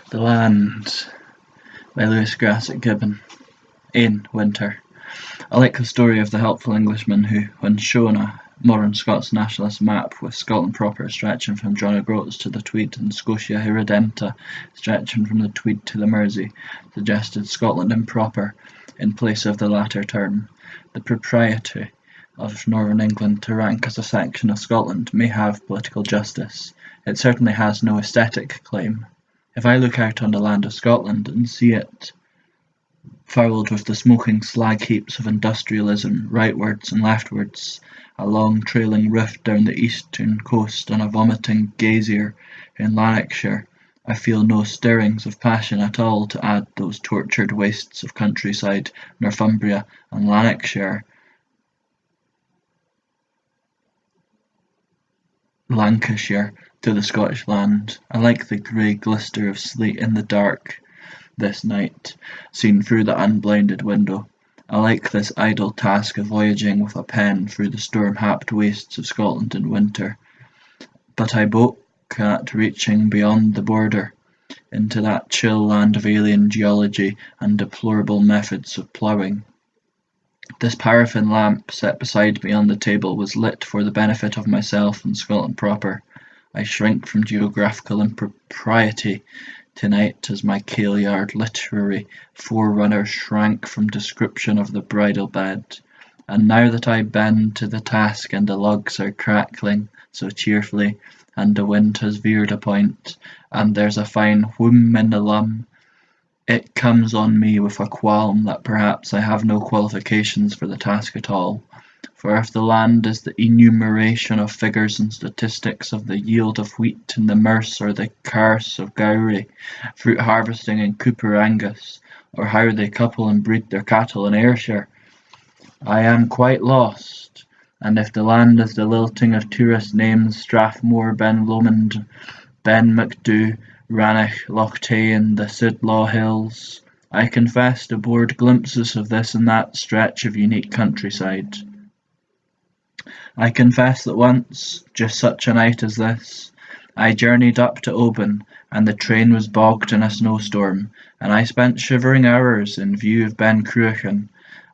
The Land by Grassic, Gibbon. In Winter. I like the story of the helpful Englishman who, when shown a modern Scots nationalist map with Scotland proper stretching from John O'Groats to the Tweed and Scotia Irredempta stretching from the Tweed to the Mersey, suggested Scotland improper in place of the latter term. The propriety of Northern England to rank as a section of Scotland may have political justice. It certainly has no aesthetic claim. If I look out on the land of Scotland and see it fouled with the smoking slag heaps of industrialism, rightwards and leftwards, a long trailing rift down the eastern coast and a vomiting gazier in Lanarkshire, I feel no stirrings of passion at all to add those tortured wastes of countryside, Northumbria and Lanarkshire, Lancashire, to the Scottish land. I like the grey glister of sleet in the dark this night, seen through the unblinded window. I like this idle task of voyaging with a pen through the storm-happed wastes of Scotland in winter. But I balk at reaching beyond the border, into that chill land of alien geology and deplorable methods of ploughing. This paraffin lamp set beside me on the table was lit for the benefit of myself and Scotland proper. I shrink from geographical impropriety tonight as my Kailyard literary forerunner shrank from description of the bridal bed. And now that I bend to the task and the logs are crackling so cheerfully, and the wind has veered a point, and there's a fine whoom in the lum, it comes on me with a qualm that perhaps I have no qualifications for the task at all. For if the land is the enumeration of figures and statistics of the yield of wheat in the Merse or the Carse of Gowrie, fruit harvesting in Cooper Angus, or how they couple and breed their cattle in Ayrshire, I am quite lost. And if the land is the lilting of tourist names, Strathmore, Ben Lomond, Ben Macdhu, Rannoch, Loch Tay and the Sidlaw Hills, I confess to bored glimpses of this and that stretch of unique countryside. I confess that once, just such a night as this, I journeyed up to Oban, and the train was bogged in a snowstorm, and I spent shivering hours in view of Ben Cruachan,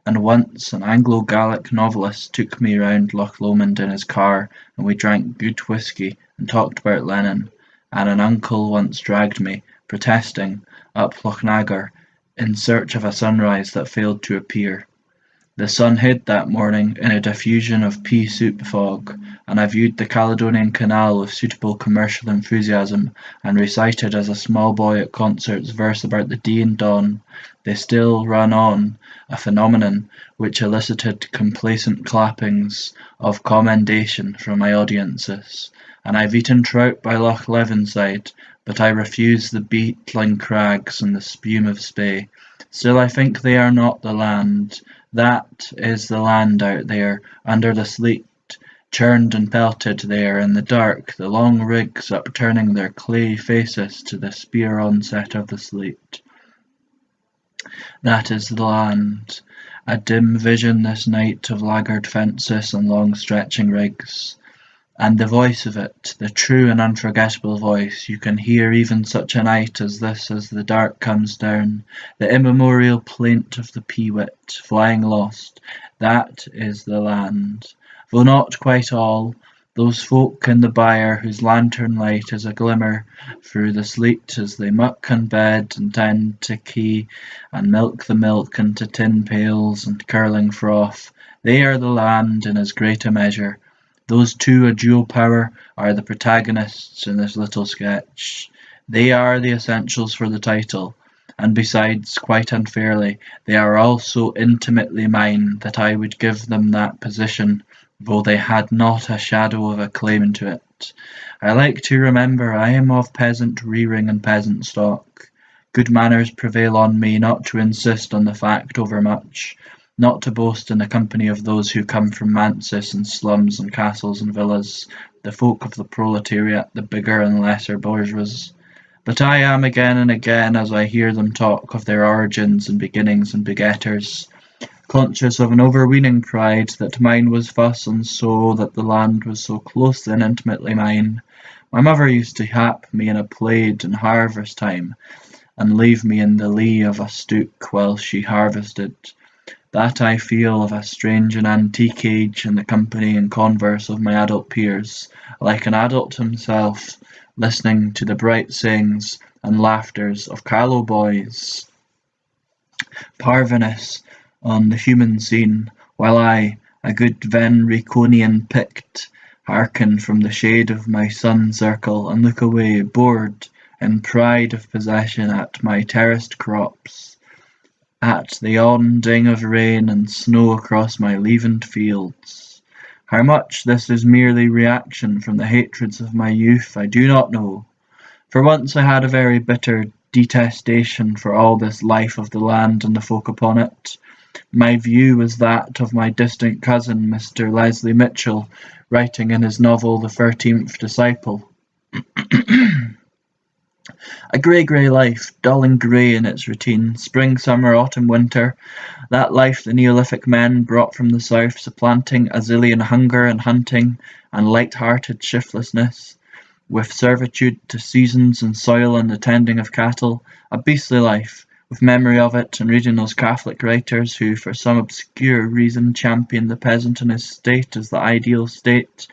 and once an Anglo-Gaelic novelist took me round Loch Lomond in his car, and we drank good whisky and talked about Lenin, and an uncle once dragged me, protesting, up Lochnagar, in search of a sunrise that failed to appear. The sun hid that morning in a diffusion of pea-soup fog, and I viewed the Caledonian Canal with suitable commercial enthusiasm, and recited as a small boy at concerts verse about the day and dawn. They still ran on, a phenomenon which elicited complacent clappings of commendation from my audiences, and I've eaten trout by Loch Levenside, but I refuse the beetling crags and the spume of Spey. Still I think they are not the land. That is the land out there, under the sleet, churned and pelted there in the dark, the long rigs upturning their clay faces to the spear onset of the sleet. That is the land, a dim vision this night of laggard fences and long stretching rigs. And the voice of it, the true and unforgettable voice, you can hear even such a night as this as the dark comes down, the immemorial plaint of the peewit, flying lost, that is the land. Though not quite all, those folk in the byre whose lantern light is a glimmer through the sleet as they muck and bed and tend to key and milk the milk into tin pails and curling froth, they are the land in as great a measure. Those two, a dual power, are the protagonists in this little sketch. They are the essentials for the title, and besides, quite unfairly, they are all so intimately mine that I would give them that position, though they had not a shadow of a claim to it. I like to remember I am of peasant rearing and peasant stock. Good manners prevail on me not to insist on the fact overmuch, not to boast in the company of those who come from manses and slums and castles and villas, the folk of the proletariat, the bigger and lesser bourgeois. But I am again and again, as I hear them talk of their origins and beginnings and begetters, conscious of an overweening pride that mine was thus and so, that the land was so close and intimately mine. My mother used to hap me in a plaid in harvest time, and leave me in the lee of a stook while she harvested. That I feel of a strange and antique age in the company and converse of my adult peers, like an adult himself, listening to the bright sayings and laughters of callow boys, parvenus on the human scene, while I, a good Venriconian Pict, hearken from the shade of my sun circle, and look away, bored, in pride of possession, at my terraced crops, at the onding of rain and snow across my leavened fields. How much this is merely reaction from the hatreds of my youth I do not know, for once I had a very bitter detestation for all this life of the land and the folk upon it. My view was that of my distant cousin, Mr. Leslie Mitchell, writing in his novel The 13th Disciple. A grey life, dull and grey in its routine, spring, summer, autumn, winter, that life the Neolithic men brought from the south, supplanting Azilian hunger and hunting and light-hearted shiftlessness, with servitude to seasons and soil and the tending of cattle, a beastly life, with memory of it, and reading those Catholic writers who for some obscure reason champion the peasant and his state as the ideal state,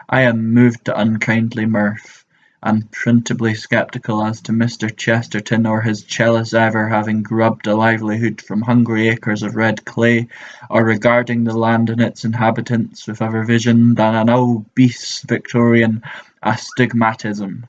I am moved to unkindly mirth, unprintably sceptical as to Mr. Chesterton or his cellist ever having grubbed a livelihood from hungry acres of red clay, or regarding the land and its inhabitants with other vision than an obese Victorian astigmatism.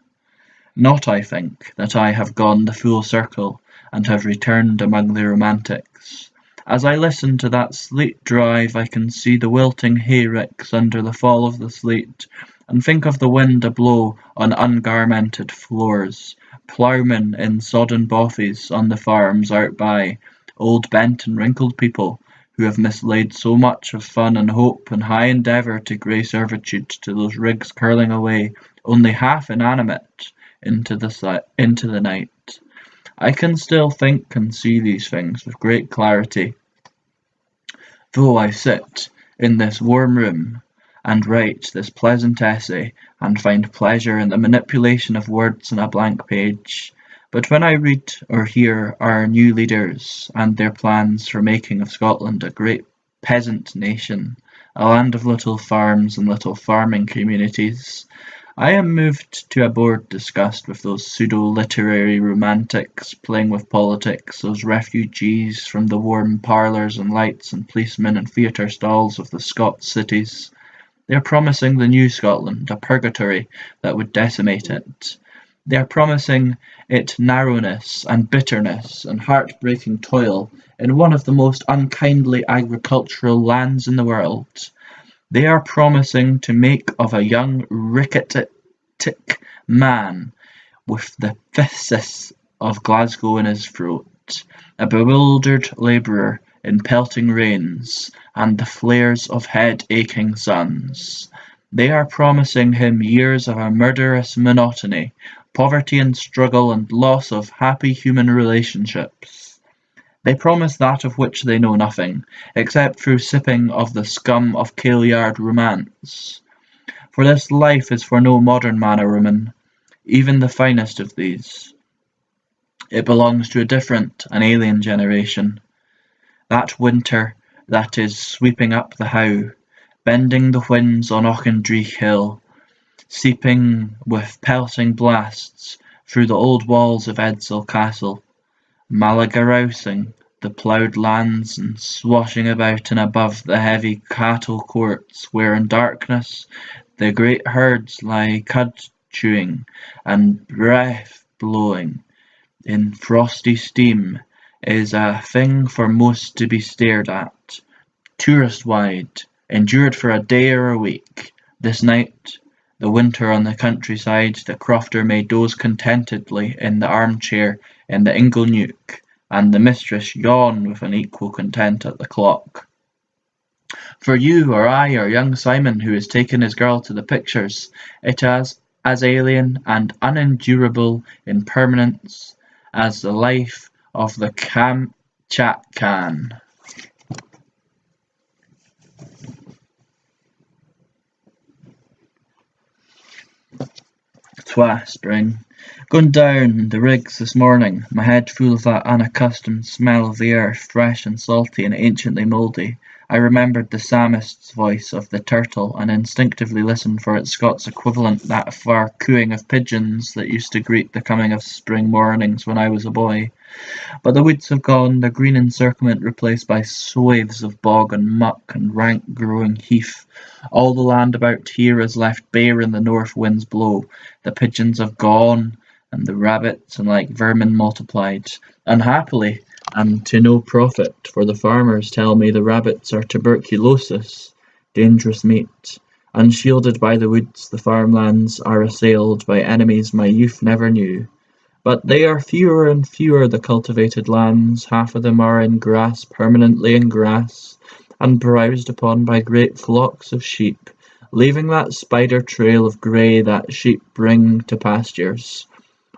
Not, I think, that I have gone the full circle, and have returned among the romantics. As I listen to that sleet drive I can see the wilting hayricks under the fall of the sleet, and think of the wind a-blow on ungarmented floors, ploughmen in sodden bothies on the farms out by, old bent and wrinkled people, who have mislaid so much of fun and hope and high endeavour to grey servitude to those rigs curling away, only half inanimate, into the night. I can still think and see these things with great clarity, though I sit in this warm room, and write this pleasant essay, and find pleasure in the manipulation of words on a blank page. But when I read or hear our new leaders, and their plans for making of Scotland a great peasant nation, a land of little farms and little farming communities, I am moved to a bored disgust with those pseudo-literary romantics playing with politics, those refugees from the warm parlours and lights and policemen and theatre stalls of the Scots cities. They are promising the new Scotland a purgatory that would decimate it. They are promising it narrowness and bitterness and heart-breaking toil in one of the most unkindly agricultural lands in the world. They are promising to make of a young ricketic man with the phthisis of Glasgow in his throat, a bewildered labourer in pelting rains, and the flares of head-aching suns. They are promising him years of a murderous monotony, poverty and struggle and loss of happy human relationships. They promise that of which they know nothing, except through sipping of the scum of Kailyard romance. For this life is for no modern man or woman, even the finest of these. It belongs to a different, an alien generation. That winter that is sweeping up the How, bending the winds on Auchendreich hill, seeping with pelting blasts through the old walls of Edsall Castle, malagarousing the ploughed lands and swashing about and above the heavy cattle courts where in darkness the great herds lie cud-chewing and breath-blowing in frosty steam, is a thing for most to be stared at, tourist-wide, endured for a day or a week. This night, the winter on the countryside, the crofter may doze contentedly in the arm-chair in the ingle-nook, and the mistress yawn with an equal content at the clock. For you or I or young Simon who has taken his girl to the pictures, it is as alien and unendurable in permanence as the life of the Kamchatkan. Twa, spring. Going down the rigs this morning, my head full of that unaccustomed smell of the earth, fresh and salty and anciently mouldy. I remembered the psalmist's voice of the turtle, and instinctively listened for its Scots equivalent, that far cooing of pigeons that used to greet the coming of spring mornings when I was a boy. But the woods have gone, their green encirclement replaced by swathes of bog and muck and rank growing heath. All the land about here is left bare in the north wind's blow. The pigeons have gone, and the rabbits, and like vermin multiplied. Unhappily, and to no profit, for the farmers tell me the rabbits are tuberculosis, dangerous meat. Unshielded by the woods, the farmlands are assailed by enemies my youth never knew. But they are fewer and fewer, the cultivated lands, half of them are in grass, permanently in grass, and browsed upon by great flocks of sheep, leaving that spider trail of grey that sheep bring to pastures.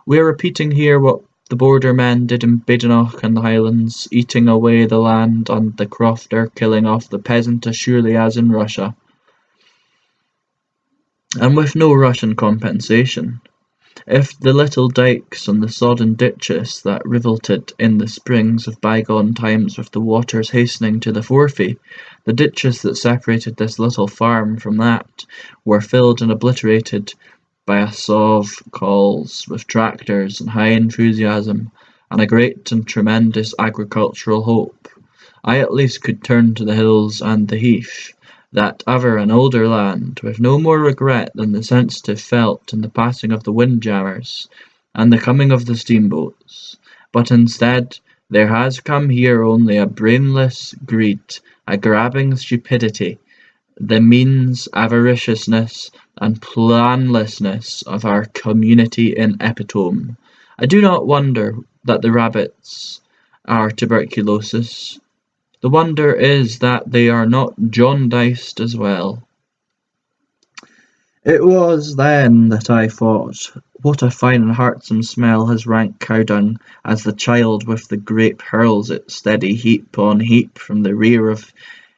We are repeating here what the border men did in Badenoch and the Highlands, eating away the land and the crofter, killing off the peasant as surely as in Russia, and with no Russian compensation. If the little dykes and the sodden ditches that rivuleted in the springs of bygone times with the waters hastening to the Forfey, the ditches that separated this little farm from that, were filled and obliterated by a sow of calls, with tractors and high enthusiasm, and a great and tremendous agricultural hope, I at least could turn to the hills and the heath, that ever an older land, with no more regret than the sensitive felt in the passing of the windjammers and the coming of the steamboats. But instead, there has come here only a brainless greed, a grabbing stupidity, the means avariciousness and planlessness of our community in epitome. I do not wonder that the rabbits are tuberculosis. The wonder is that they are not jaundiced as well. It was then that I thought, what a fine and heartsome smell has rank cow-dung, as the child with the grape hurls it steady heap on heap from the rear of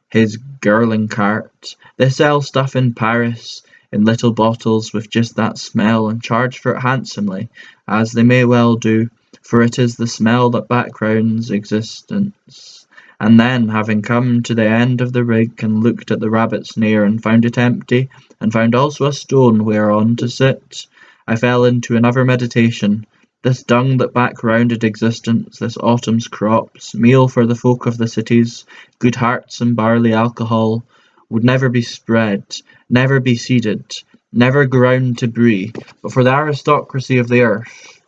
his girling cart. They sell stuff in Paris, in little bottles with just that smell, and charge for it handsomely, as they may well do, for it is the smell that backgrounds existence. And then, having come to the end of the rig, and looked at the rabbit's snare, and found it empty, and found also a stone whereon to sit, I fell into another meditation. This dung that backgrounded existence, this autumn's crops, meal for the folk of the cities, good hearts and barley alcohol, would never be spread, never be seeded, never ground to brie, but for the aristocracy of the earth,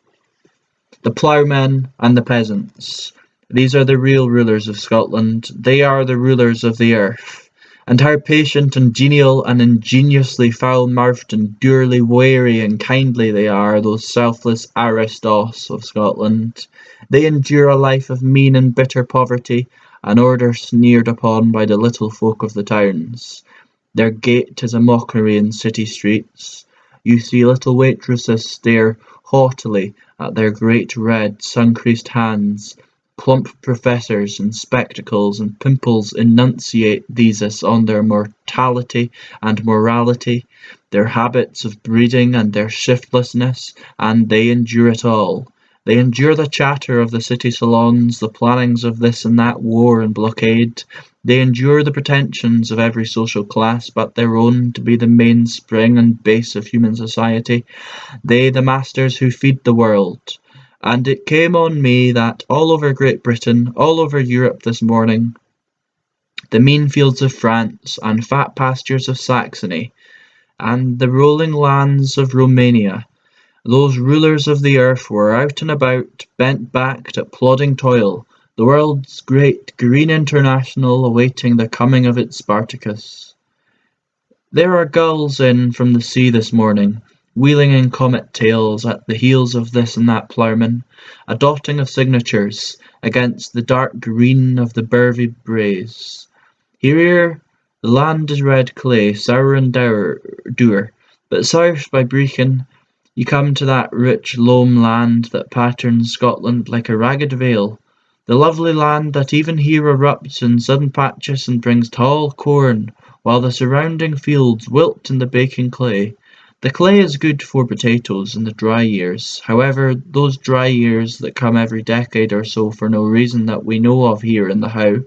the ploughmen and the peasants. These are the real rulers of Scotland. They are the rulers of the earth. And how patient and genial and ingeniously foul-mouthed and dourly wary and kindly they are, those selfless aristos of Scotland. They endure a life of mean and bitter poverty, an order sneered upon by the little folk of the towns. Their gait is a mockery in city streets. You see little waitresses stare haughtily at their great red, sun-creased hands. Plump professors in spectacles and pimples enunciate theses on their mortality and morality, their habits of breeding and their shiftlessness, and they endure it all. They endure the chatter of the city salons, the plannings of this and that war and blockade. They endure the pretensions of every social class but their own to be the mainspring and base of human society. They, the masters who feed the world. And it came on me that all over Great Britain, all over Europe this morning, the mean fields of France, and fat pastures of Saxony, and the rolling lands of Romania, those rulers of the earth were out and about, bent-backed at plodding toil, the world's great green international awaiting the coming of its Spartacus. There are gulls in from the sea this morning, wheeling in comet tails at the heels of this and that ploughman, a dotting of signatures against the dark green of the Bervie braes. Here the land is red clay, sour and dour, but south by Brechin you come to that rich loam land that patterns Scotland like a ragged veil, the lovely land that even here erupts in sudden patches and brings tall corn, while the surrounding fields wilt in the baking clay. The clay is good for potatoes in the dry years, however, those dry years that come every decade or so for no reason that we know of here in the How,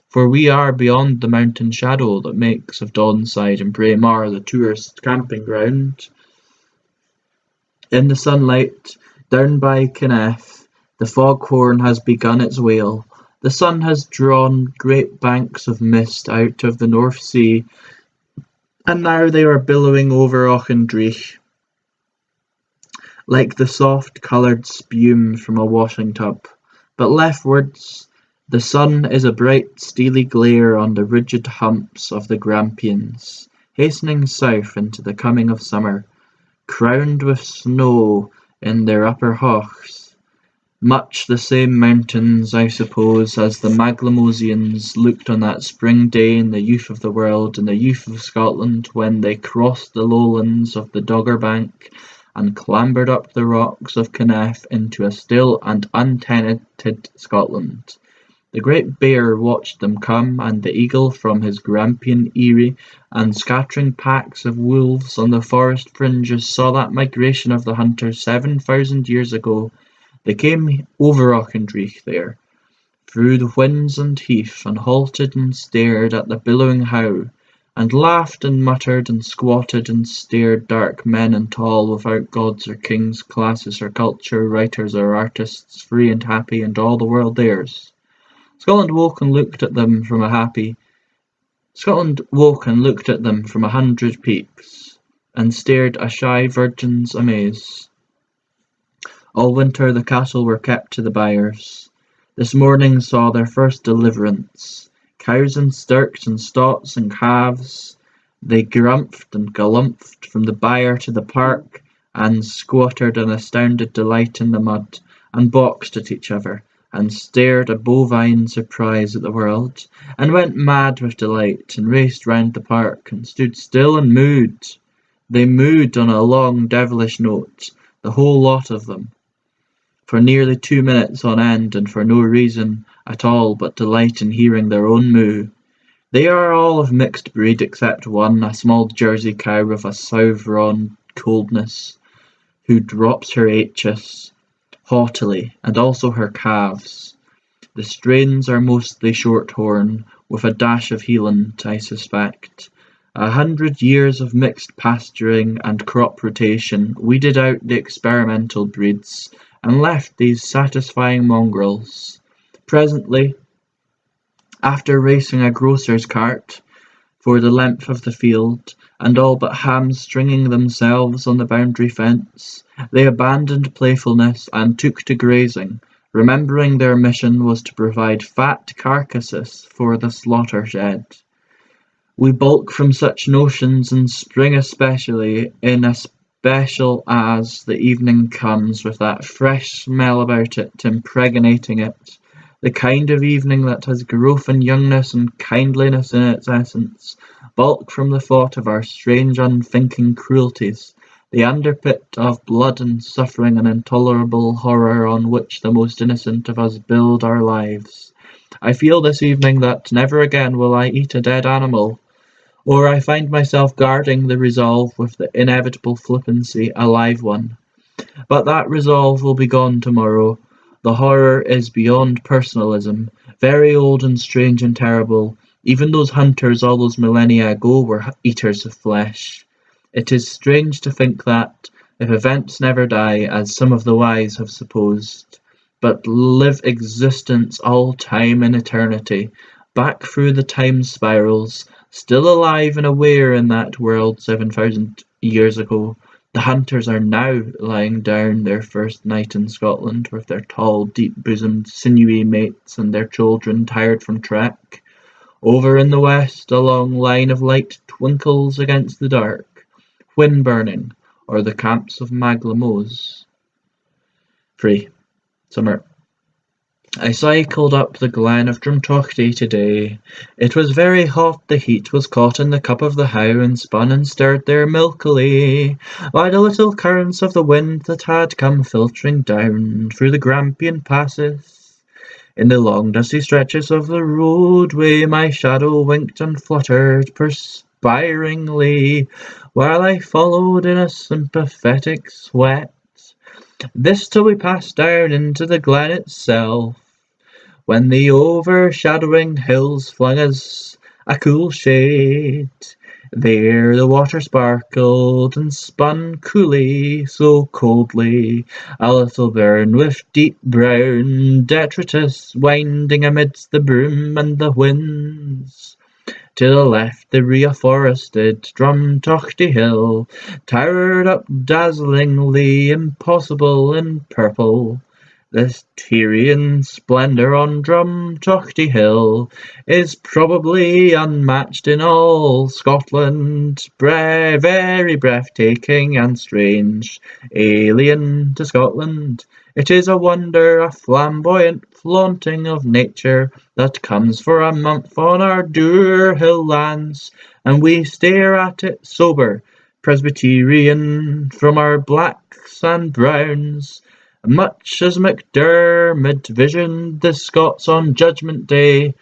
for we are beyond the mountain shadow that makes of Donside and Braemar the tourist camping ground. In the sunlight, down by Kenneth, the foghorn has begun its wail. The sun has drawn great banks of mist out of the North Sea, and now they are billowing over Auchendreich like the soft-coloured spume from a washing tub. But leftwards, the sun is a bright steely glare on the rigid humps of the Grampians, hastening south into the coming of summer, crowned with snow in their upper Haughs. Much the same mountains, I suppose, as the Maglemosians looked on that spring day in the youth of the world, in the youth of Scotland, when they crossed the lowlands of the Doggerbank and clambered up the rocks of Kenneth into a still and untenanted Scotland. The great bear watched them come, and the eagle from his Grampian eyrie, and scattering packs of wolves on the forest fringes saw that migration of the hunters 7,000 years ago. They came over Auchendreich there, through the whins and heath, and halted and stared at the billowing How, and laughed and muttered and squatted and stared, dark men and tall, without gods or kings, classes or culture, writers or artists, free and happy, and all the world theirs. Scotland woke and looked at them from a hundred peaks, and stared a shy virgin's amaze. All winter the cattle were kept to the byres. This morning saw their first deliverance. Cows and stirks and stots and calves, they grumphed and galumphed from the byre to the park, and squattered in astounded delight in the mud, and boxed at each other, and stared a bovine surprise at the world, and went mad with delight, and raced round the park, and stood still and mooed. They mooed on a long devilish note, the whole lot of them, for nearly 2 minutes on end, and for no reason at all but delight in hearing their own moo. They are all of mixed breed except one, a small Jersey cow with a Souvron coldness, who drops her h's haughtily, and also her calves. The strains are mostly shorthorn, with a dash of Hieland, I suspect. 100 years of mixed pasturing and crop rotation weeded out the experimental breeds, and left these satisfying mongrels. Presently, after racing a grocer's cart for the length of the field, and all but hamstringing themselves on the boundary fence, they abandoned playfulness and took to grazing, remembering their mission was to provide fat carcasses for the slaughter shed. We bulk from such notions in spring especially, inespecial as the evening comes with that fresh smell about it, impregnating it, the kind of evening that has growth and youngness and kindliness in its essence, bulk from the thought of our strange unthinking cruelties, the underpit of blood and suffering and intolerable horror on which the most innocent of us build our lives. I feel this evening that never again will I eat a dead animal, or I find myself guarding the resolve with the inevitable flippancy a live one. But that resolve will be gone tomorrow. The horror is beyond personalism, very old and strange and terrible. Even those hunters all those millennia ago were eaters of flesh. It is strange to think that, if events never die, as some of the wise have supposed, but live existence all time and eternity, back through the time spirals, still alive and aware in that world 7,000 years ago, the hunters are now lying down their first night in Scotland with their tall, deep-bosomed, sinewy mates and their children tired from trek. Over in the west a long line of light twinkles against the dark, wind-burning, or the camps of Maglemos. 3. Summer. I cycled up the glen of Drumtochty today. It was very hot, the heat was caught in the cup of the How, and spun and stirred there milkily by the little currents of the wind that had come filtering down through the Grampian passes. In the long dusty stretches of the roadway my shadow winked and fluttered perspiringly, while I followed in a sympathetic sweat. This till we passed down into the glen itself, when the overshadowing hills flung us a cool shade. There the water sparkled and spun coolly, so coldly, a little burn with deep brown detritus winding amidst the broom and the winds. To the left the reforested Drumtochty Hill towered up dazzlingly impossible in purple. The Tyrian splendour on Drumtochty Hill is probably unmatched in all Scotland, very breathtaking and strange, alien to Scotland. It is a wonder, a flamboyant flaunting of nature that comes for a month on our dour hill lands, and we stare at it sober, Presbyterian, from our blacks and browns. Much as MacDiarmid visioned the Scots on Judgment Day,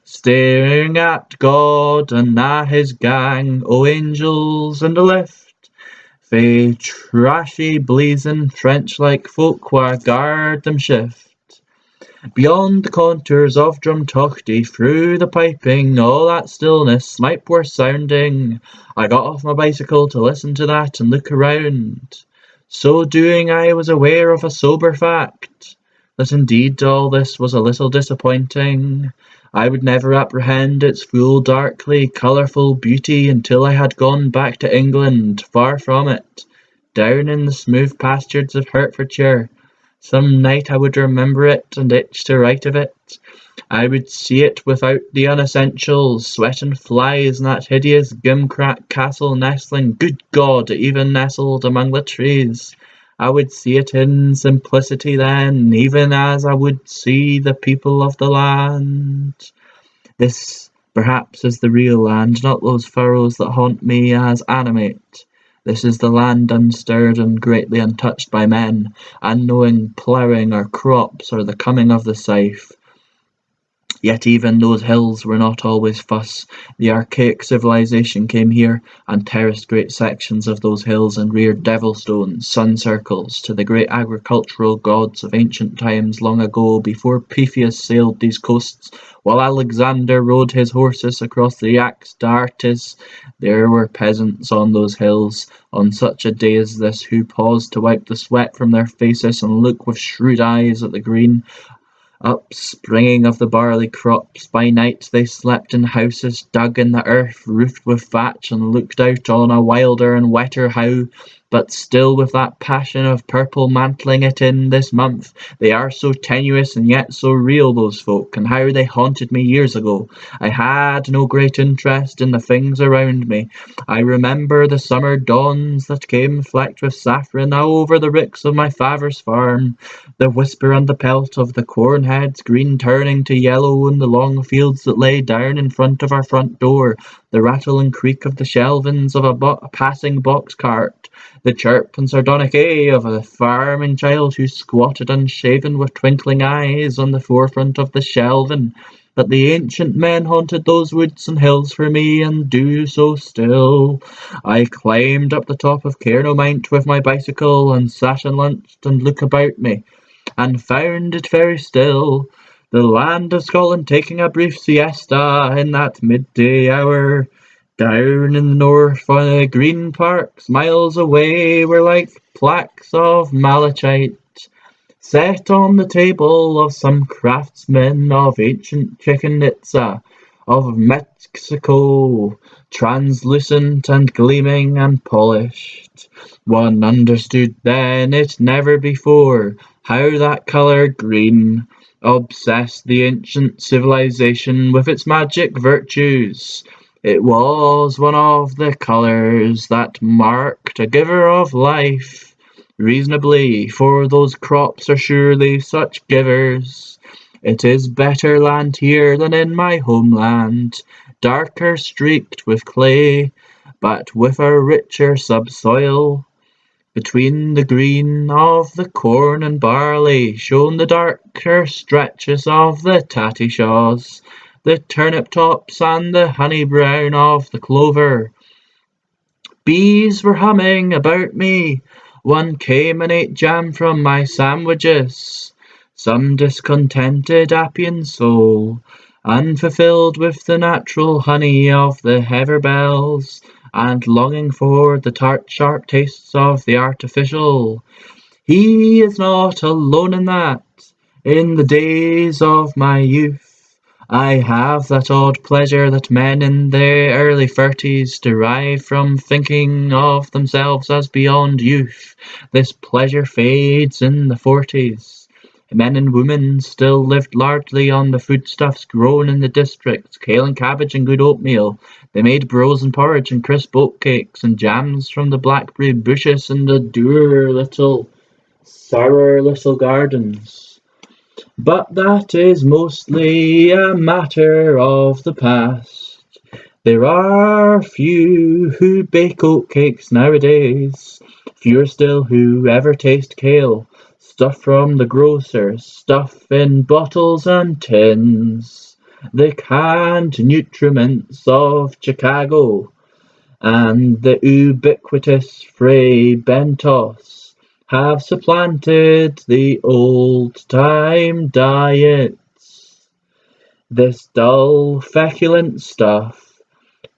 staring at God and a his gang o' angels in the lift, fae trashy blazing French-like folk wha guard them shift. Beyond the contours of Drumtochty, through the piping, all that stillness, snipe were sounding. I got off my bicycle to listen to that and look around. So doing, I was aware of a sober fact, that indeed all this was a little disappointing. I would never apprehend its full, darkly colourful beauty until I had gone back to England, far from it, down in the smooth pastures of Hertfordshire. Some night I would remember it and itch to write of it. I would see it without the unessentials, sweat and flies, and that hideous gimcrack castle nestling, good God, even nestled among the trees. I would see it in simplicity then, even as I would see the people of the land. This, perhaps, is the real land, not those furrows that haunt me as animate. This is the land unstirred and greatly untouched by men, unknowing ploughing or crops or the coming of the scythe. Yet even those hills were not always fuss. The archaic civilization came here, and terraced great sections of those hills and reared devil-stones, sun-circles, to the great agricultural gods of ancient times long ago, before Pythias sailed these coasts, while Alexander rode his horses across the Yaxartes. There were peasants on those hills, on such a day as this, who paused to wipe the sweat from their faces and look with shrewd eyes at the green upspringing of the barley crops. By night they slept in houses dug in the earth, roofed with thatch, and looked out on a wilder and wetter how, but still with that passion of purple mantling it in this month. They are so tenuous and yet so real, those folk, and how they haunted me years ago. I had no great interest in the things around me. I remember the summer dawns that came flecked with saffron over the ricks of my father's farm, the whisper and the pelt of the corn heads, green turning to yellow in the long fields that lay down in front of our front door, the rattle and creak of the shelvings of a passing box cart, the chirp and sardonic of a farming child who squatted unshaven with twinkling eyes on the forefront of the shelving. But the ancient men haunted those woods and hills for me, and do so still. I climbed up the top of Cairnomount with my bicycle, and sat and lunched and looked about me, and found it very still, the land of Scotland taking a brief siesta in that midday hour. Down in the north, green parks miles away were like plaques of malachite, set on the table of some craftsman of ancient Chichen Itza, of Mexico, translucent and gleaming and polished. One understood then, it never before, how that colour green obsessed the ancient civilization with its magic virtues. It was one of the colours that marked a giver of life, reasonably, for those crops are surely such givers. It is better land here than in my homeland, darker streaked with clay, but with a richer subsoil. Between the green of the corn and barley shone the darker stretches of the Tattishaws, the turnip tops and the honey brown of the clover. Bees were humming about me. One came and ate jam from my sandwiches. Some discontented Appian soul, unfulfilled with the natural honey of the harebells, and longing for the tart sharp tastes of the artificial. He is not alone in that. In the days of my youth, I have that odd pleasure that men in their early 30s derive from thinking of themselves as beyond youth. This pleasure fades in the 40s. Men and women still lived largely on the foodstuffs grown in the districts, kale and cabbage and good oatmeal. They made bros and porridge and crisp oatcakes and jams from the blackberry bushes in the sour little gardens. But that is mostly a matter of the past. There are few who bake oatcakes nowadays, fewer still who ever taste kale, stuff from the grocer's, stuff in bottles and tins, the canned nutriments of Chicago, and the ubiquitous Fray Bentos have supplanted the old-time diets. This dull, feculent stuff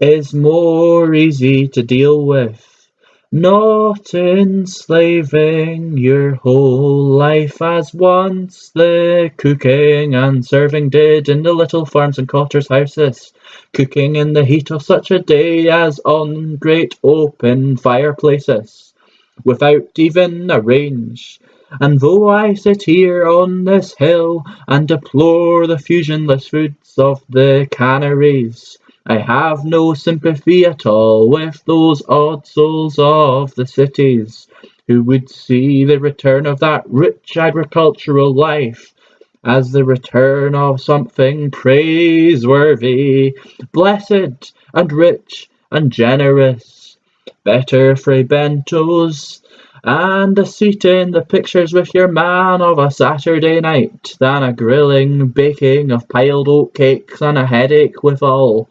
is more easy to deal with, not enslaving your whole life as once the cooking and serving did in the little farms and cotters' houses, cooking in the heat of such a day as on great open fireplaces, without even a range. And though I sit here on this hill and deplore the fusionless foods of the Canaries, I have no sympathy at all with those odd souls of the cities who would see the return of that rich agricultural life as the return of something praiseworthy, blessed and rich and generous. Better Fray Bentos and a seat in the pictures with your man of a Saturday night than a grilling baking of piled oat cakes and a headache withal.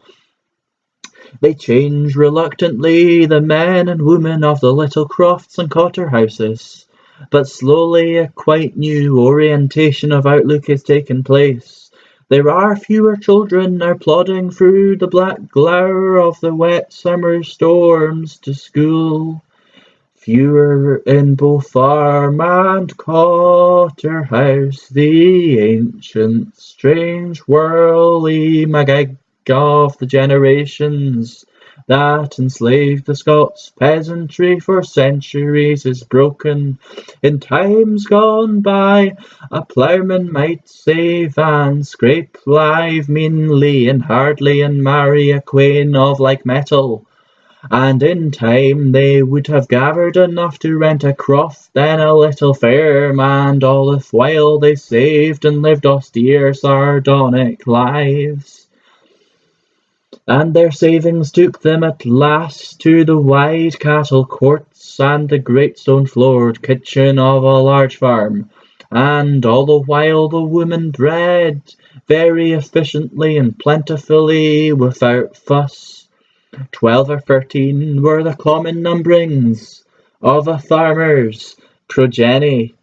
They change reluctantly, the men and women of the little crofts and cotter houses, but slowly a quite new orientation of outlook is taking place. There are fewer children now plodding through the black glower of the wet summer storms to school. Fewer in both farm and cotter house, the ancient, strange, whirly magog of the generations that enslaved the Scots peasantry for centuries is broken. In times gone by, a ploughman might save and scrape live meanly and hardly and marry a queen of like metal. And in time they would have gathered enough to rent a croft, then a little farm, and all the while they saved and lived austere, sardonic lives. And their savings took them at last to the wide cattle courts and the great stone-floored kitchen of a large farm, and all the while the women bred very efficiently and plentifully without fuss. 12 or 13 were the common numberings of a farmer's progeny,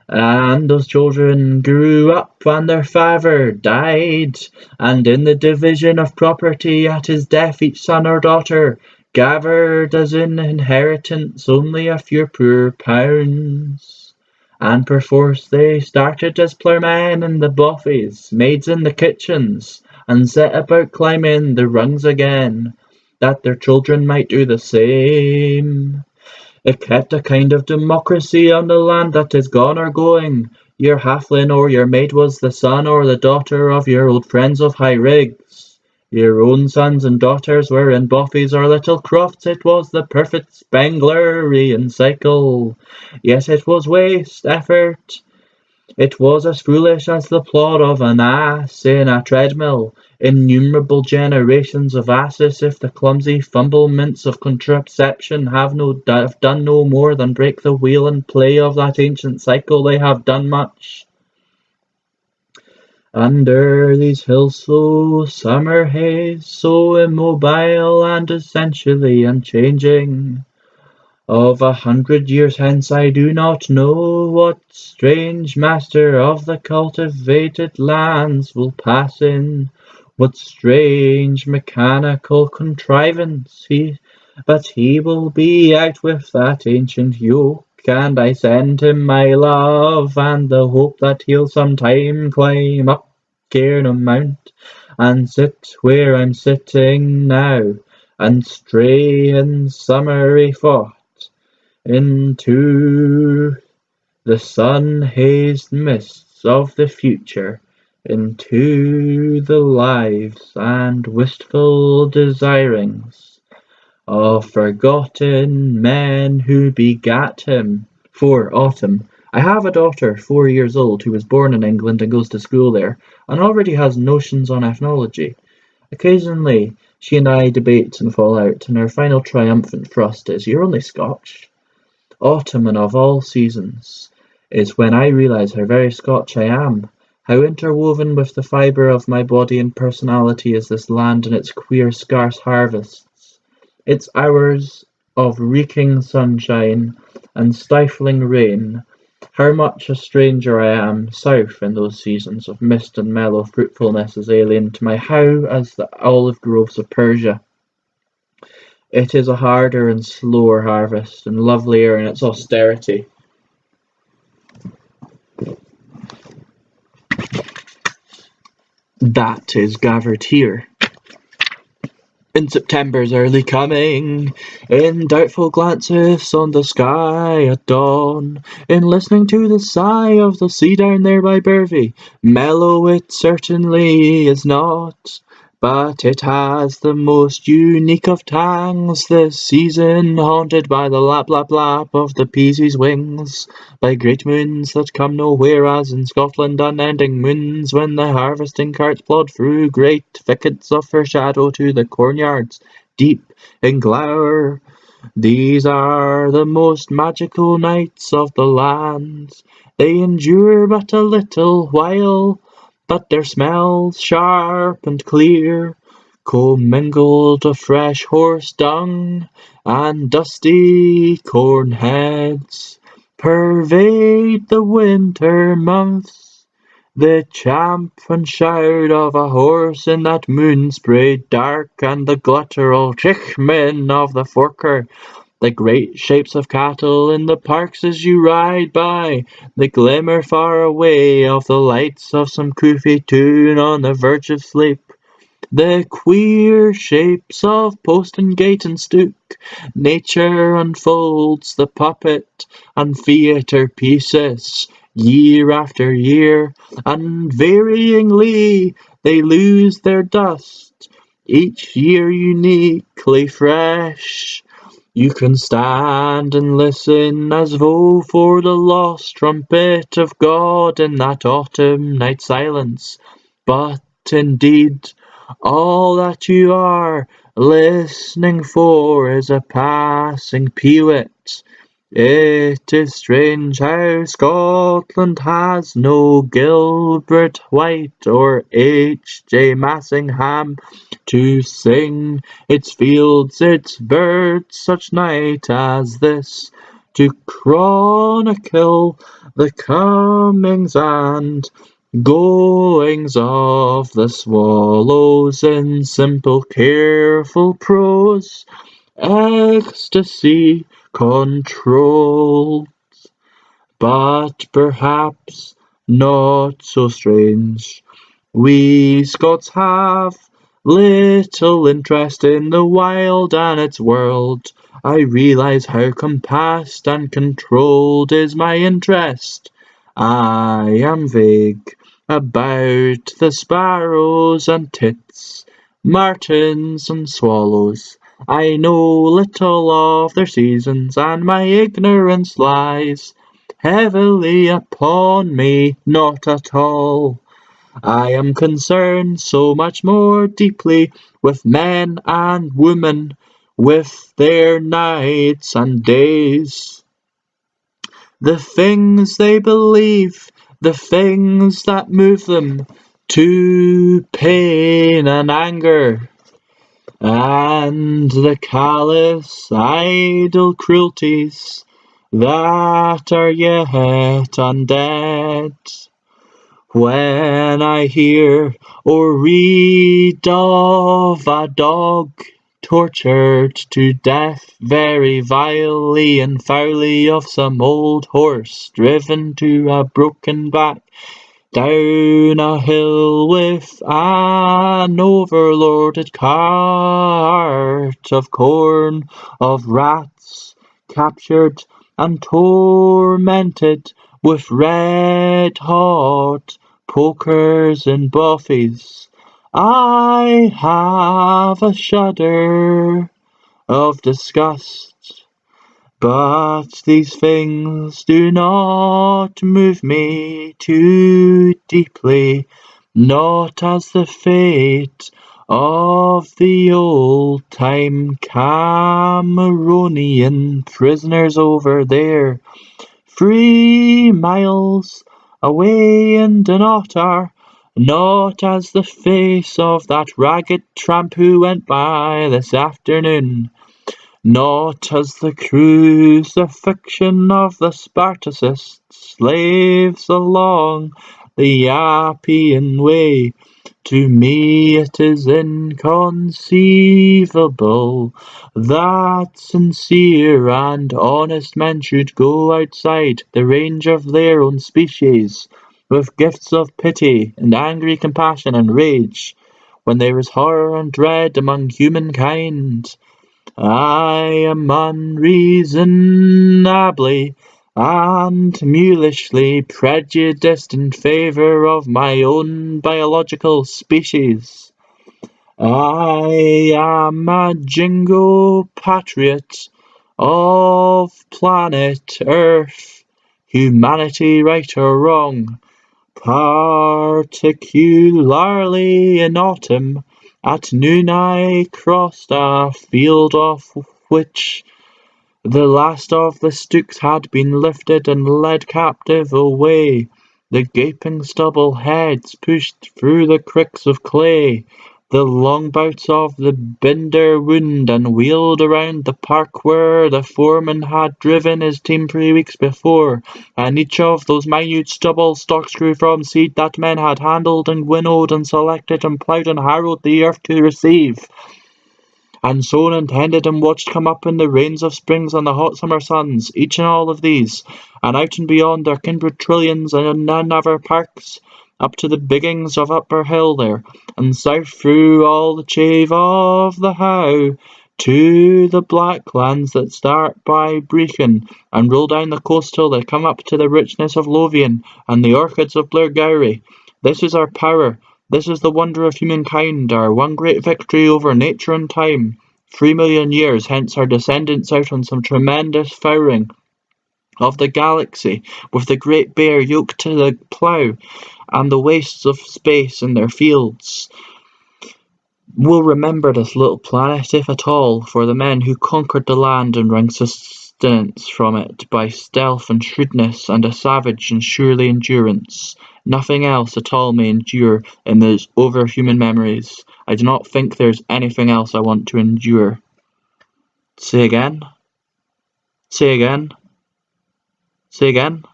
and those children grew up and their father died, and in the division of property at his death each son or daughter gathered as in inheritance only a few poor pounds. And perforce they started as ploughmen in the bothies, maids in the kitchens, and set about climbing the rungs again, that their children might do the same. It kept a kind of democracy on the land that is gone or going. Your halfling or your maid was the son or the daughter of your old friends of high rigs. Your own sons and daughters were in bothies or little crofts. It was the perfect Spenglerian cycle. Yes, it was waste, effort. It was as foolish as the plod of an ass in a treadmill. Innumerable generations of asses, if the clumsy fumblements of contraception have done no more than break the wheel and play of that ancient cycle, they have done much. Under these hills so summer haze, so immobile and essentially unchanging. Of 100 years hence I do not know what strange master of the cultivated lands will pass in, what strange mechanical contrivance but he will be out with that ancient yoke, and I send him my love and the hope that he'll sometime climb up Cairn Mount and sit where I'm sitting now, and stray in summery thought into the sun-hazed mists of the future, into the lives and wistful desirings of forgotten men who begat him. For Autumn. I have a daughter 4 years old who was born in England and goes to school there, and already has notions on ethnology. Occasionally she and I debate and fall out, and her final triumphant thrust is, "You're only Scotch." Autumn, and of all seasons, is when I realize how very Scotch I am, how interwoven with the fibre of my body and personality is this land and its queer scarce harvests, its hours of reeking sunshine and stifling rain, how much a stranger I am south in those seasons of mist and mellow fruitfulness is alien to my how as the olive groves of Persia. It is a harder and slower harvest, and lovelier in its austerity. That is gathered here. In September's early coming, in doubtful glances on the sky at dawn, in listening to the sigh of the sea down there by Bervie, mellow it certainly is not, but it has the most unique of tangs this season, haunted by the lap lap lap of the Peasy's wings, by great moons that come nowhere as in Scotland, unending moons when the harvesting carts plod through great thickets of her shadow to the cornyards, deep in glower. These are the most magical nights of the land. They endure but a little while, but their smells sharp and clear, commingled of fresh horse dung and dusty corn heads, pervade the winter months. The champ and shout of a horse in that moon-sprayed dark, and the guttural chichmin of the forker, the great shapes of cattle in the parks as you ride by, the glimmer far away of the lights of some Kufi tune on the verge of sleep, the queer shapes of post and gate and stook, nature unfolds the puppet and theatre pieces, year after year, and varyingly they lose their dust, each year uniquely fresh. You can stand and listen as though for the lost trumpet of God in that autumn night silence, but indeed all that you are listening for is a passing peewit. It is strange how Scotland has no Gilbert White or H.J. Massingham to sing its fields, its birds, such night as this, to chronicle the comings and goings of the swallows in simple careful prose, ecstasy controlled, but perhaps not so strange. We Scots have little interest in the wild and its world. I realize how compassed and controlled is my interest. I am vague about the sparrows and tits, martins and swallows. I know little of their seasons, and my ignorance lies heavily upon me, not at all. I am concerned so much more deeply with men and women, with their nights and days, the things they believe, the things that move them, to pain and anger, and the callous idle cruelties that are yet undead. When I hear or read of a dog tortured to death very vilely and foully, of some old horse driven to a broken back down a hill with an overloaded cart of corn, of rats captured and tormented with red-hot pokers and buffies, I have a shudder of disgust. But these things do not move me too deeply, not as the fate of the old-time Cameronian prisoners over there, 3 miles away in the Otter, not as the face of that ragged tramp who went by this afternoon. Not as the crucifixion of the Spartacist slaves along the Appian Way. To me it is inconceivable that sincere and honest men should go outside the range of their own species with gifts of pity and angry compassion and rage, when there is horror and dread among humankind. I am unreasonably and mulishly prejudiced in favour of my own biological species. I am a jingo patriot of planet Earth, humanity right or wrong, particularly in autumn. At noon I crossed a field off which the last of the stooks had been lifted and led captive away, the gaping stubble heads pushed through the cricks of clay, the long bouts of the binder wound, and wheeled around the park where the foreman had driven his team 3 weeks before, and each of those minute stubble stalks grew from seed that men had handled and winnowed and selected and ploughed and harrowed the earth to receive, and sown and tended and watched come up in the rains of springs and the hot summer suns, each and all of these, and out and beyond their kindred trillions and none other parks, up to the biggings of Upper Hill there, and south through all the chave of the How, to the black lands that start by Brechin, and roll down the coast till they come up to the richness of Lothian, and the orchids of Blairgowrie. This is our power. This is the wonder of humankind, our one great victory over nature and time. 3 million years hence our descendants out on some tremendous fouring of the galaxy, with the Great Bear yoked to the plough, and the wastes of space in their fields, will remember this little planet, if at all, for the men who conquered the land and wrung sustenance from it by stealth and shrewdness and a savage and surely endurance. Nothing else at all may endure in those overhuman memories. I do not think there's anything else I want to endure. Say again? Say again? Say again?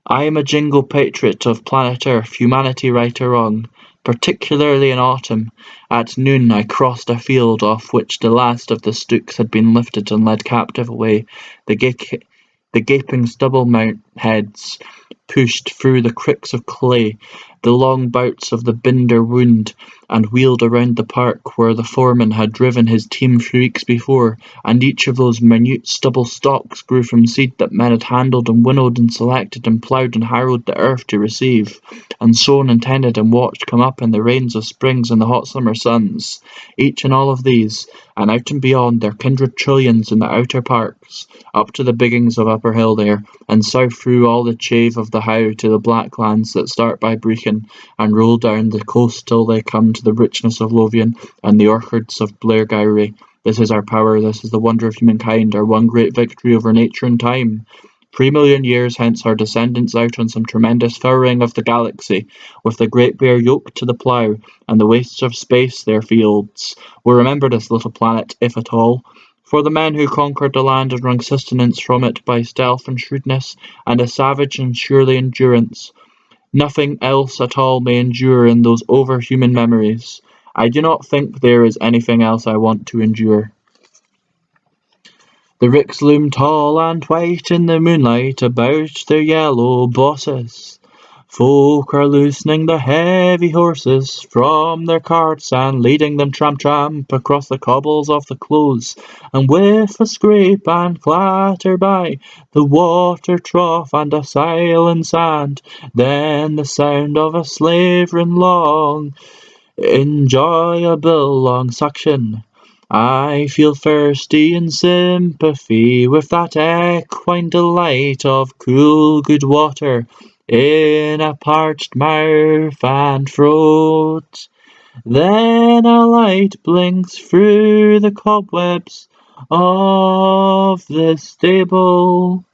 I am a jingle patriot of planet Earth, humanity right or wrong, particularly in autumn. At noon I crossed a field off which the last of the stooks had been lifted and led captive away, the gaping stubble heads pushed through the cricks of clay, the long bouts of the binder wound, and wheeled around the park where the foreman had driven his team 3 weeks before, and each of those minute stubble stalks grew from seed that men had handled and winnowed and selected and ploughed and harrowed the earth to receive, and sown and tended and watched come up in the rains of springs and the hot summer suns, each and all of these, and out and beyond their kindred trillions in the outer parks, up to the biggings of Upper Hill there, and south through all the chave of the How to the black lands that start by Brechin, and roll down the coast till they come to the richness of Lothian and the orchards of Blairgowrie. This is our power, this is the wonder of humankind, our one great victory over nature and time. 3 million years hence our descendants out on some tremendous furrowing of the galaxy, with the Great Bear yoked to the plough, and the wastes of space their fields, will remember this little planet, if at all. For the men who conquered the land and wrung sustenance from it by stealth and shrewdness, and a savage and surely endurance, nothing else at all may endure in those over-human memories. I do not think there is anything else I want to endure. The ricks loom tall and white in the moonlight about their yellow bosses. Folk are loosening the heavy horses from their carts and leading them tramp-tramp across the cobbles of the close, and with a scrape and clatter by the water trough and a silent sand, then the sound of a slavering long, enjoyable long suction. I feel thirsty in sympathy with that equine delight of cool good water in a parched mouth and throat. Then a light blinks through the cobwebs of the stable.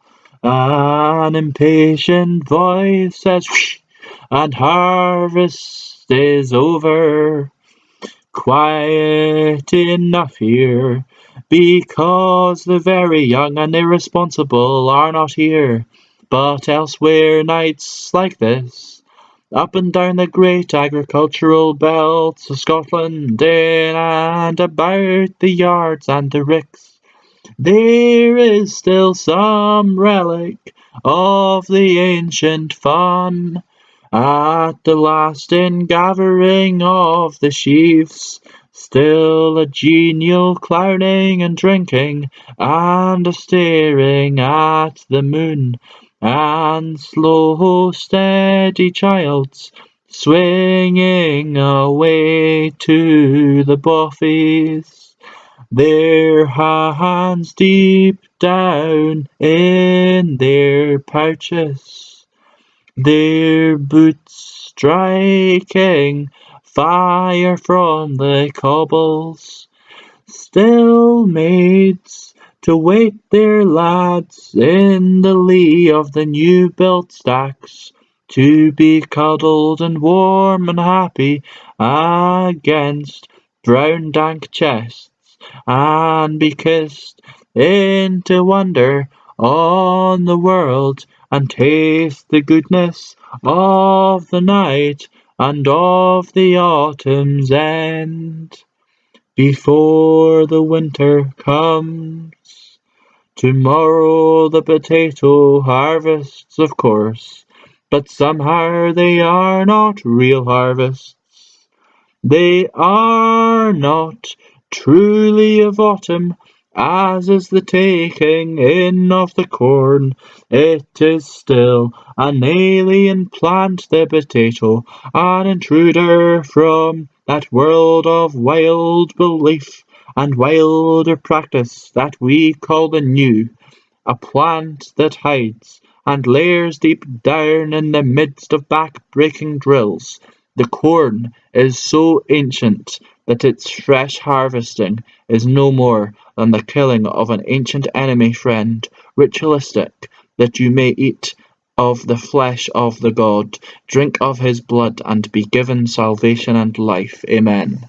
An impatient voice says, "Whoosh," and harvest is over. Quiet enough here, because the very young and irresponsible are not here. But elsewhere nights like this, up and down the great agricultural belts of Scotland, in and about the yards and the ricks, there is still some relic of the ancient fun. At the last ingathering of the sheaves, still a genial clowning and drinking, and a staring at the moon, and slow steady childs swinging away to the bothies, their hands deep down in their pouches, their boots striking fire from the cobbles, still maids to wait their lads in the lee of the new-built stacks, to be cuddled and warm and happy against brown dank chests, and be kissed into wonder on the world, and taste the goodness of the night and of the autumn's end, before the winter comes. Tomorrow the potato harvests, of course, but somehow they are not real harvests. They are not truly of autumn, as is the taking in of the corn. It is still an alien plant, the potato, an intruder from that world of wild belief and wilder practice that we call the new, a plant that hides and lairs deep down in the midst of back-breaking drills. The corn is so ancient that its fresh harvesting is no more than the killing of an ancient enemy friend, ritualistic, that you may eat of the flesh of the God, drink of his blood, and be given salvation and life. Amen.